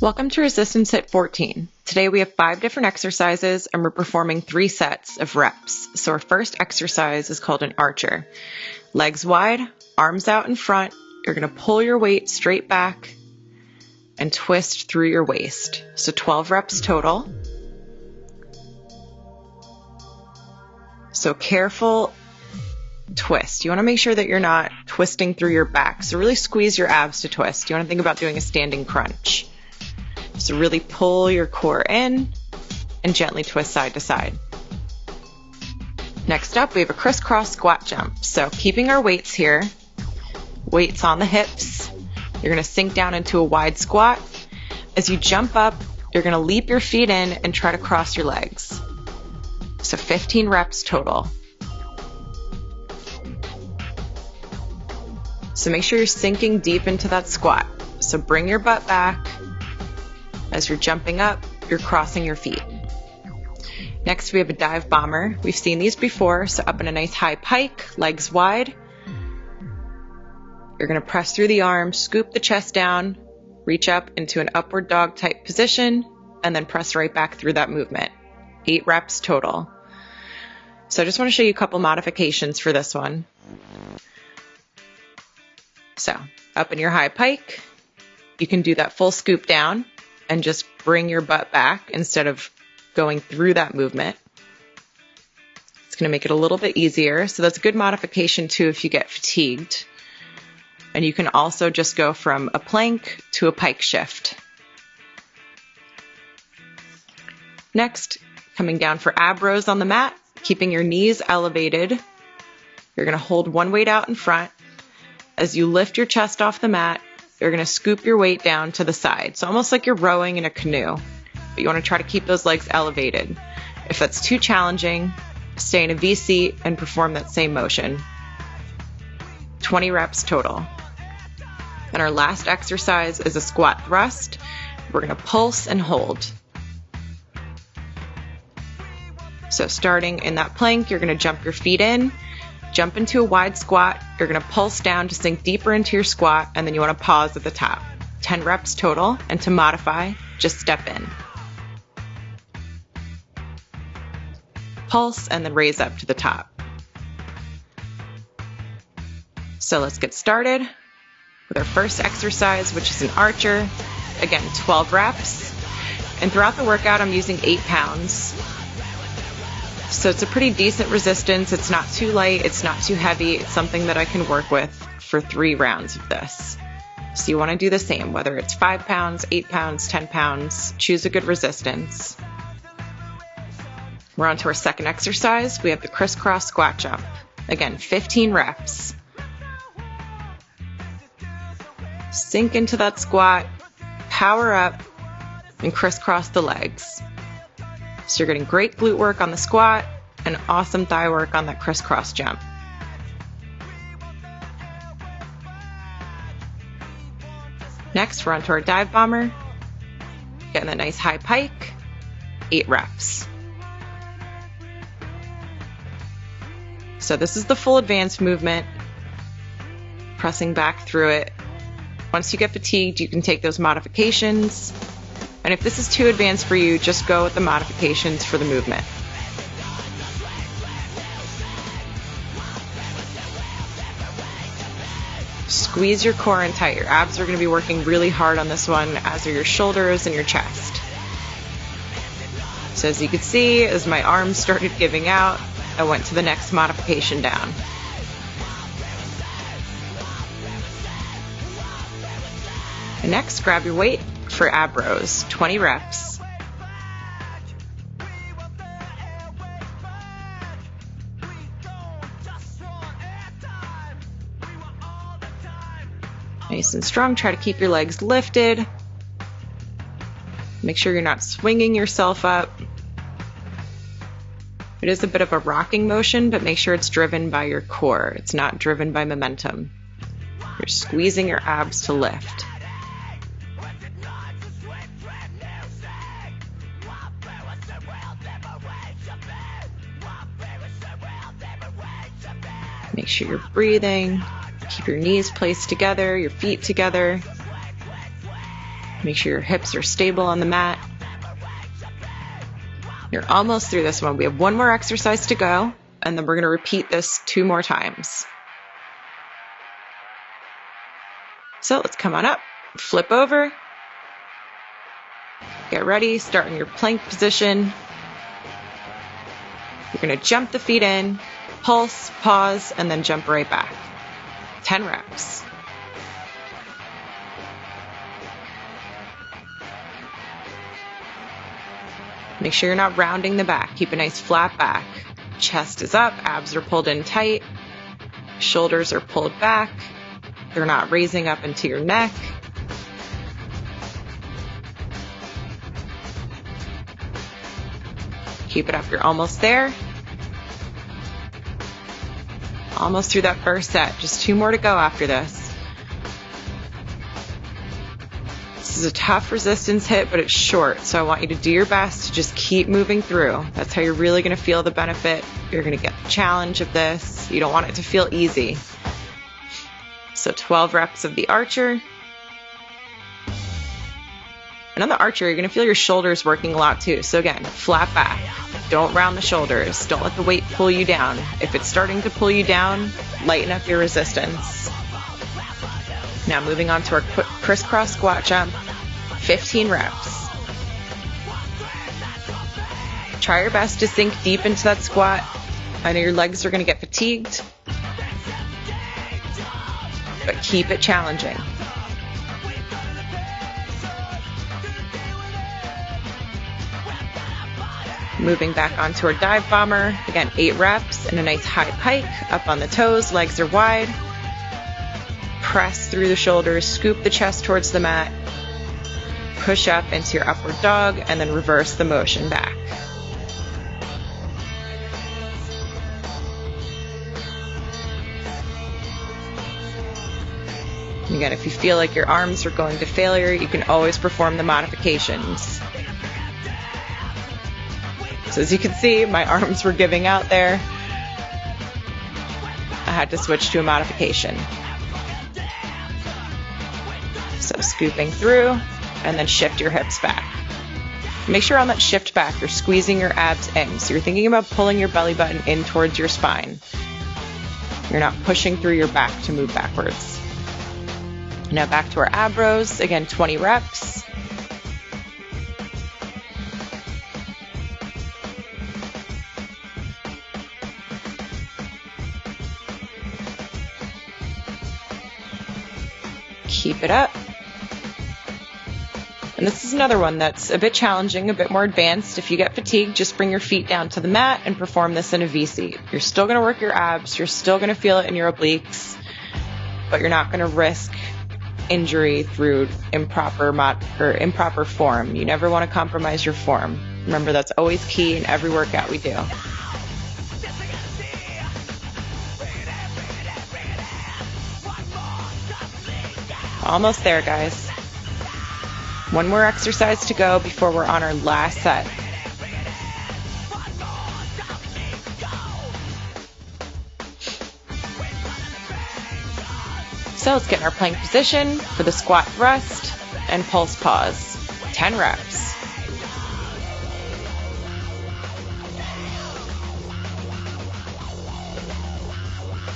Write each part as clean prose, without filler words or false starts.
Welcome to Resistance HIIT 14. Today we have 5 different exercises and we're performing 3 sets of reps. So our first exercise is called an archer. Legs wide, arms out in front. You're going to pull your weight straight back and twist through your waist. So 12 reps total. So careful twist. You want to make sure that you're not twisting through your back. So really squeeze your abs to twist. You want to think about doing a standing crunch. So really pull your core in and gently twist side to side. Next up, we have a crisscross squat jump. So keeping our weights here, weights on the hips, you're going to sink down into a wide squat. As you jump up, you're going to leap your feet in and try to cross your legs. So 15 reps total. So make sure you're sinking deep into that squat. So bring your butt back. As you're jumping up, you're crossing your feet. Next, we have a dive bomber. We've seen these before, so up in a nice high pike, legs wide. You're going to press through the arms, scoop the chest down, reach up into an upward dog type position, and then press right back through that movement. 8 reps total. So I just want to show you a couple modifications for this one. So up in your high pike, you can do that full scoop down and just bring your butt back instead of going through that movement. It's going to make it a little bit easier. So that's a good modification too if you get fatigued. And you can also just go from a plank to a pike shift. Next, coming down for ab rows on the mat, keeping your knees elevated. You're going to hold one weight out in front. As you lift your chest off the mat, you're going to scoop your weight down to the side. So almost like you're rowing in a canoe, but you want to try to keep those legs elevated. If that's too challenging, stay in a V seat and perform that same motion. 20 reps total. And our last exercise is a squat thrust. We're going to pulse and hold. So starting in that plank, you're going to jump your feet in, jump into a wide squat. You're going to pulse down to sink deeper into your squat, and then you want to pause at the top. 10 reps total, and to modify, just step in. Pulse, and then raise up to the top. So let's get started with our first exercise, which is an archer. Again, 12 reps. And throughout the workout, I'm using 8 pounds. So it's a pretty decent resistance. It's not too light. It's not too heavy. It's something that I can work with for 3 rounds of this. So you want to do the same, whether it's 5 pounds, 8 pounds, 10 pounds. Choose a good resistance. We're on to our second exercise. We have the crisscross squat jump. Again, 15 reps. Sink into that squat, power up, and crisscross the legs. So you're getting great glute work on the squat and awesome thigh work on that crisscross jump. Next, we're on to our dive bomber. Getting that nice high pike, 8 reps. So this is the full advanced movement, pressing back through it. Once you get fatigued, you can take those modifications. And if this is too advanced for you, just go with the modifications for the movement. Squeeze your core in tight. Your abs are going to be working really hard on this one, as are your shoulders and your chest. So as you can see, as my arms started giving out, I went to the next modification down. And next, grab your weight for ab rows, 20 reps. Nice and strong. Try to keep your legs lifted. Make sure you're not swinging yourself up. It is a bit of a rocking motion, but make sure it's driven by your core. It's not driven by momentum. You're squeezing your abs to lift. Make sure you're breathing. Keep your knees placed together, your feet together. Make sure your hips are stable on the mat. You're almost through this one. We have one more exercise to go, and then we're going to repeat this 2 more times. So let's come on up, flip over, get ready, start in your plank position. You're going to jump the feet in, pulse, pause, and then jump right back. 10 reps. Make sure you're not rounding the back. Keep a nice flat back. Chest is up, abs are pulled in tight, shoulders are pulled back. They're not raising up into your neck. Keep it up. You're almost there. Almost through that first set. Just 2 more to go after this. This is a tough resistance HIIT, but it's short, so I want you to do your best to just keep moving through. That's how you're really going to feel the benefit. You're going to get the challenge of this. You don't want it to feel easy. So 12 reps of the archer. And on the archer, you're going to feel your shoulders working a lot too. So again, flat back. Don't round the shoulders. Don't let the weight pull you down. If it's starting to pull you down, lighten up your resistance. Now moving on to our crisscross squat jump, 15 reps. Try your best to sink deep into that squat. I know your legs are going to get fatigued, but keep it challenging. Moving back onto our dive bomber. Again, 8 reps and a nice high pike, up on the toes, legs are wide. Press through the shoulders, scoop the chest towards the mat, push up into your upward dog, and then reverse the motion back. Again, if you feel like your arms are going to failure, you can always perform the modifications. So as you can see, my arms were giving out there. I had to switch to a modification. So scooping through, and then shift your hips back. Make sure on that shift back, you're squeezing your abs in. So you're thinking about pulling your belly button in towards your spine. You're not pushing through your back to move backwards. Now back to our ab rows. Again, 20 reps. Keep it up. And this is another one that's a bit challenging, a bit more advanced. If you get fatigued, just bring your feet down to the mat and perform this in a V-seat. You're still going to work your abs, you're still going to feel it in your obliques, but you're not going to risk injury through improper form. You never want to compromise your form. Remember, that's always key in every workout we do. Almost there, guys. One more exercise to go before we're on our last set. So let's get in our plank position for the squat thrust and pulse pause. 10 reps.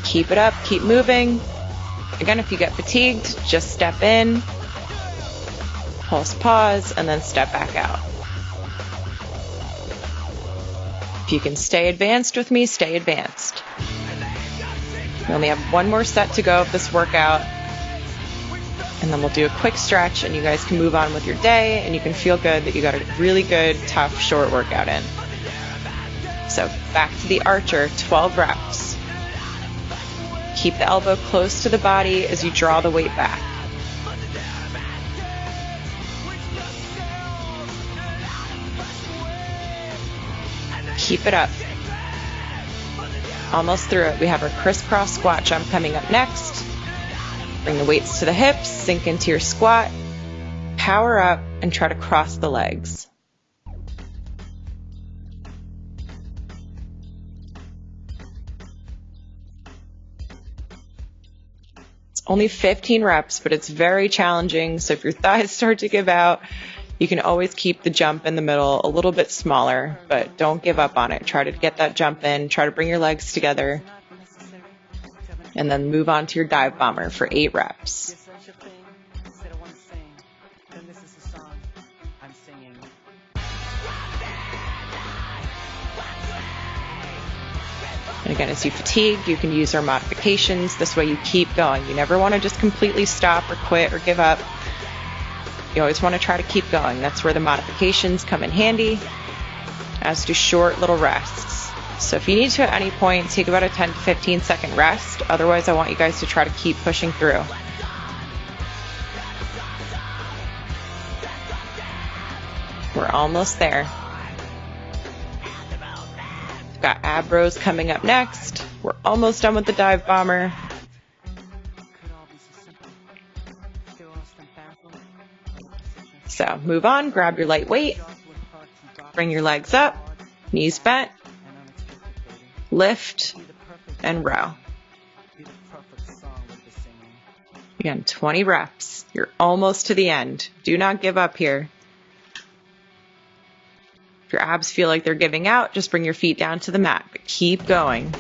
Keep it up, keep moving. Again, if you get fatigued, just step in, pulse pause, and then step back out. If you can stay advanced with me, stay advanced. We only have one more set to go of this workout, and then we'll do a quick stretch, and you guys can move on with your day, and you can feel good that you got a really good, tough, short workout in. So back to the archer, 12 reps. Keep the elbow close to the body as you draw the weight back. Keep it up. Almost through it. We have our crisscross squat jump coming up next. Bring the weights to the hips, sink into your squat, power up, and try to cross the legs. Only 15 reps, but it's very challenging. So if your thighs start to give out, you can always keep the jump in the middle a little bit smaller, but don't give up on it. Try to get that jump in. Try to bring your legs together. And then move on to your dive bomber for 8 reps. And again, as you fatigue, you can use our modifications. This way you keep going. You never want to just completely stop or quit or give up. You always want to try to keep going. That's where the modifications come in handy, as do short little rests. So if you need to at any point, take about a 10 to 15 second rest. Otherwise, I want you guys to try to keep pushing through. We're almost there. We've got ab rows coming up next. We're almost done with the dive bomber. So move on, grab your light weight, bring your legs up, knees bent, lift, and row. Again, 20 reps. You're almost to the end. Do not give up here. If your abs feel like they're giving out, just bring your feet down to the mat, but keep going.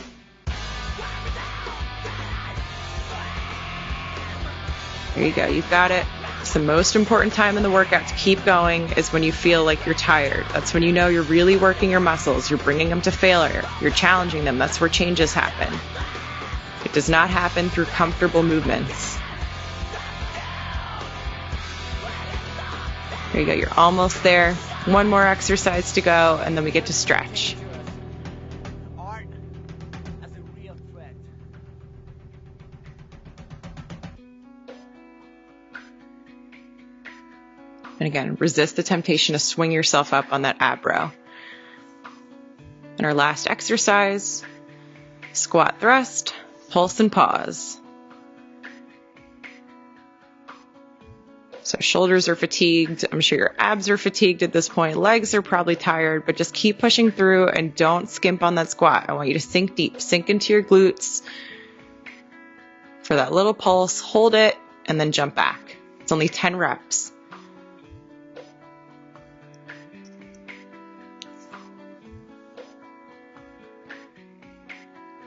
There you go, you've got it. It's the most important time in the workout to keep going is when you feel like you're tired. That's when you know you're really working your muscles. You're bringing them to failure. You're challenging them. That's where changes happen. It does not happen through comfortable movements. There you go, you're almost there. One more exercise to go, and then we get to stretch. And again, resist the temptation to swing yourself up on that ab row. And our last exercise, squat thrust, pulse and pause. So shoulders are fatigued. I'm sure your abs are fatigued at this point. Legs are probably tired, but just keep pushing through and don't skimp on that squat. I want you to sink deep, sink into your glutes for that little pulse, hold it, and then jump back. It's only 10 reps.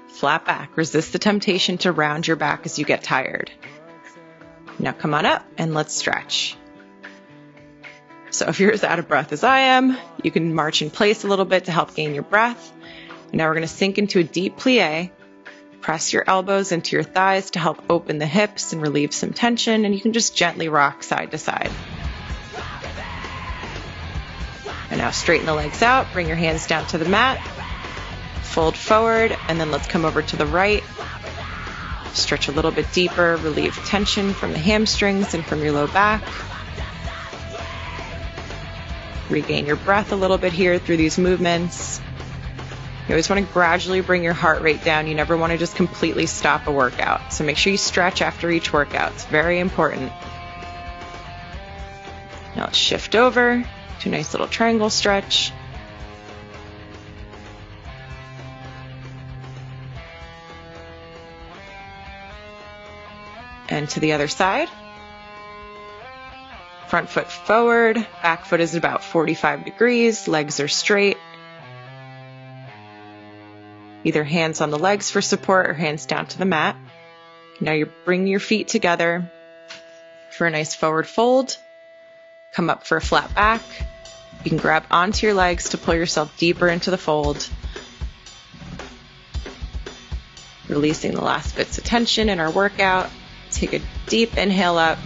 Flat back. Resist the temptation to round your back as you get tired. Now come on up and let's stretch. So if you're as out of breath as I am, you can march in place a little bit to help gain your breath. And now we're going to sink into a deep plie. Press your elbows into your thighs to help open the hips and relieve some tension. And you can just gently rock side to side. And now straighten the legs out. Bring your hands down to the mat. Fold forward, and then let's come over to the right. Stretch a little bit deeper, relieve tension from the hamstrings and from your low back. Regain your breath a little bit here through these movements. You always want to gradually bring your heart rate down. You never want to just completely stop a workout. So make sure you stretch after each workout. It's very important. Now let's shift over to a nice little triangle stretch. And to the other side. Front foot forward, back foot is about 45 degrees, legs are straight. Either hands on the legs for support or hands down to the mat. Now you bring your feet together for a nice forward fold. Come up for a flat back. You can grab onto your legs to pull yourself deeper into the fold. Releasing the last bits of tension in our workout. Take a deep inhale up,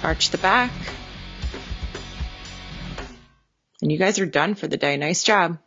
arch the back, and you guys are done for the day. Nice job.